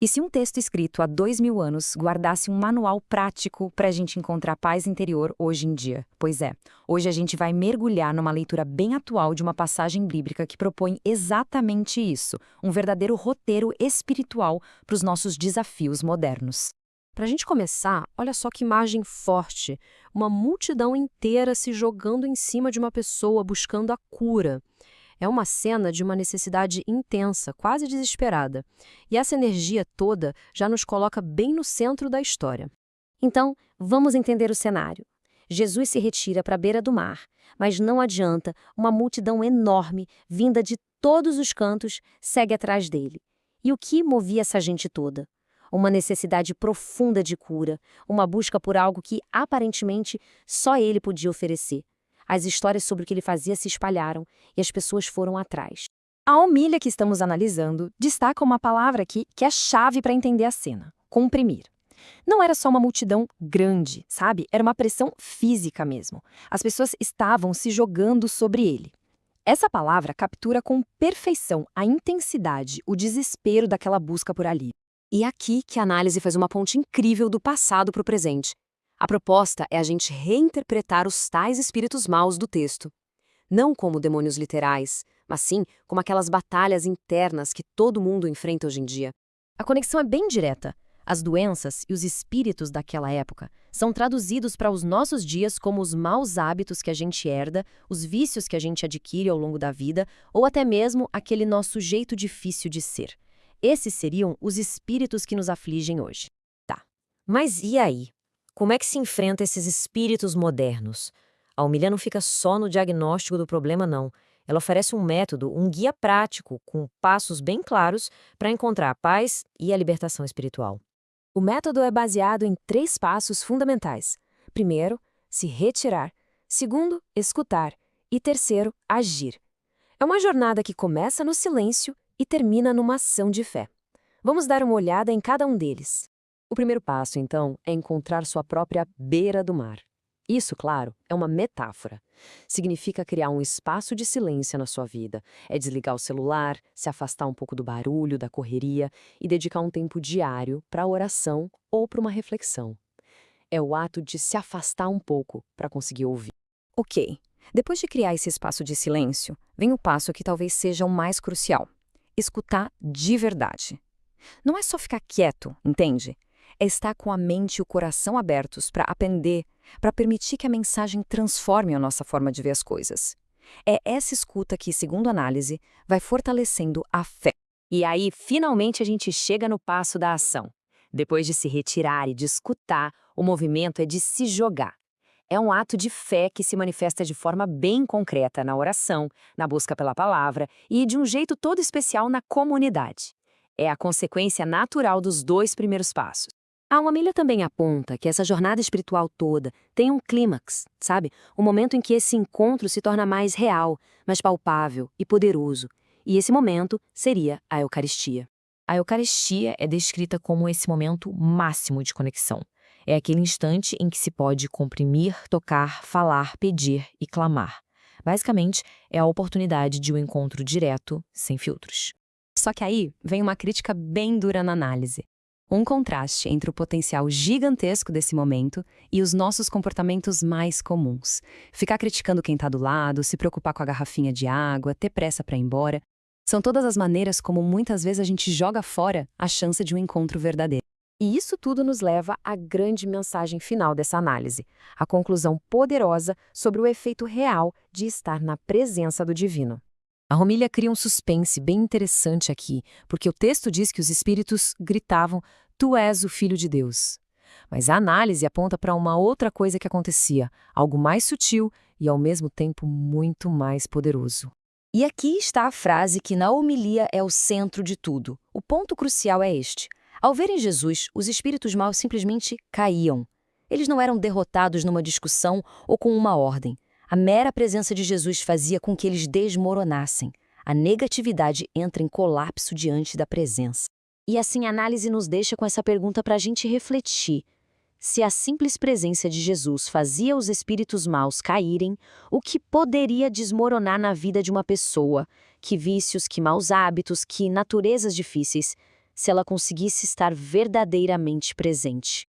E se um texto escrito há 2000 anos guardasse um manual prático para a gente encontrar paz interior hoje em dia? Pois é, hoje a gente vai mergulhar numa leitura bem atual de uma passagem bíblica que propõe exatamente isso, um verdadeiro roteiro espiritual para os nossos desafios modernos. Para a gente começar, olha só que imagem forte. Uma multidão inteira se jogando em cima de uma pessoa buscando a cura. É uma cena de uma necessidade intensa, quase desesperada. E essa energia toda já nos coloca bem no centro da história. Então, vamos entender o cenário. Jesus se retira para a beira do mar, mas não adianta, uma multidão enorme, vinda de todos os cantos, segue atrás dele. E o que movia essa gente toda? Uma necessidade profunda de cura, uma busca por algo que, aparentemente, só ele podia oferecer. As histórias sobre o que ele fazia se espalharam e as pessoas foram atrás. A homilha que estamos analisando destaca uma palavra aqui que é chave para entender a cena: comprimir. Não era só uma multidão grande, sabe? Era uma pressão física mesmo. As pessoas estavam se jogando sobre ele. Essa palavra captura com perfeição a intensidade, o desespero daquela busca por alívio. E é aqui que a análise faz uma ponte incrível do passado para o presente. A proposta é a gente reinterpretar os tais espíritos maus do texto. Não como demônios literais, mas sim como aquelas batalhas internas que todo mundo enfrenta hoje em dia. A conexão é bem direta. As doenças e os espíritos daquela época são traduzidos para os nossos dias como os maus hábitos que a gente herda, os vícios que a gente adquire ao longo da vida, ou até mesmo aquele nosso jeito difícil de ser. Esses seriam os espíritos que nos afligem hoje. Tá, mas e aí? Como é que se enfrenta esses espíritos modernos? A homilha não fica só no diagnóstico do problema, não. Ela oferece um método, um guia prático, com passos bem claros para encontrar a paz e a libertação espiritual. O método é baseado em 3 passos fundamentais. Primeiro, se retirar. Segundo, escutar. E terceiro, agir. É uma jornada que começa no silêncio e termina numa ação de fé. Vamos dar uma olhada em cada um deles. O primeiro passo, então, é encontrar sua própria beira do mar. Isso, claro, é uma metáfora. Significa criar um espaço de silêncio na sua vida. É desligar o celular, se afastar um pouco do barulho, da correria e dedicar um tempo diário para a oração ou para uma reflexão. É o ato de se afastar um pouco para conseguir ouvir. Ok, depois de criar esse espaço de silêncio, vem o passo que talvez seja o mais crucial: escutar de verdade. Não é só ficar quieto, entende? É estar com a mente e o coração abertos para aprender, para permitir que a mensagem transforme a nossa forma de ver as coisas. É essa escuta que, segundo a análise, vai fortalecendo a fé. E aí, finalmente, a gente chega no passo da ação. Depois de se retirar e de escutar, o movimento é de se jogar. É um ato de fé que se manifesta de forma bem concreta na oração, na busca pela palavra e de um jeito todo especial na comunidade. É a consequência natural dos 2 primeiros passos. A homilha também aponta que essa jornada espiritual toda tem um clímax, sabe? Um momento em que esse encontro se torna mais real, mais palpável e poderoso. E esse momento seria a Eucaristia. A Eucaristia é descrita como esse momento máximo de conexão. É aquele instante em que se pode comprimir, tocar, falar, pedir e clamar. Basicamente, é a oportunidade de um encontro direto, sem filtros. Só que aí vem uma crítica bem dura na análise. Um contraste entre o potencial gigantesco desse momento e os nossos comportamentos mais comuns. Ficar criticando quem está do lado, se preocupar com a garrafinha de água, ter pressa para ir embora. São todas as maneiras como muitas vezes a gente joga fora a chance de um encontro verdadeiro. E isso tudo nos leva à grande mensagem final dessa análise, a conclusão poderosa sobre o efeito real de estar na presença do divino. A homilha cria um suspense bem interessante aqui, porque o texto diz que os espíritos gritavam: "Tu és o Filho de Deus". Mas a análise aponta para uma outra coisa que acontecia, algo mais sutil e ao mesmo tempo muito mais poderoso. E aqui está a frase que na homilia é o centro de tudo. O ponto crucial é este: ao verem Jesus, os espíritos maus simplesmente caíam. Eles não eram derrotados numa discussão ou com uma ordem. A mera presença de Jesus fazia com que eles desmoronassem. A negatividade entra em colapso diante da presença. E assim a análise nos deixa com essa pergunta para a gente refletir. Se a simples presença de Jesus fazia os espíritos maus caírem, o que poderia desmoronar na vida de uma pessoa? Que vícios, que maus hábitos, que naturezas difíceis se ela conseguisse estar verdadeiramente presente.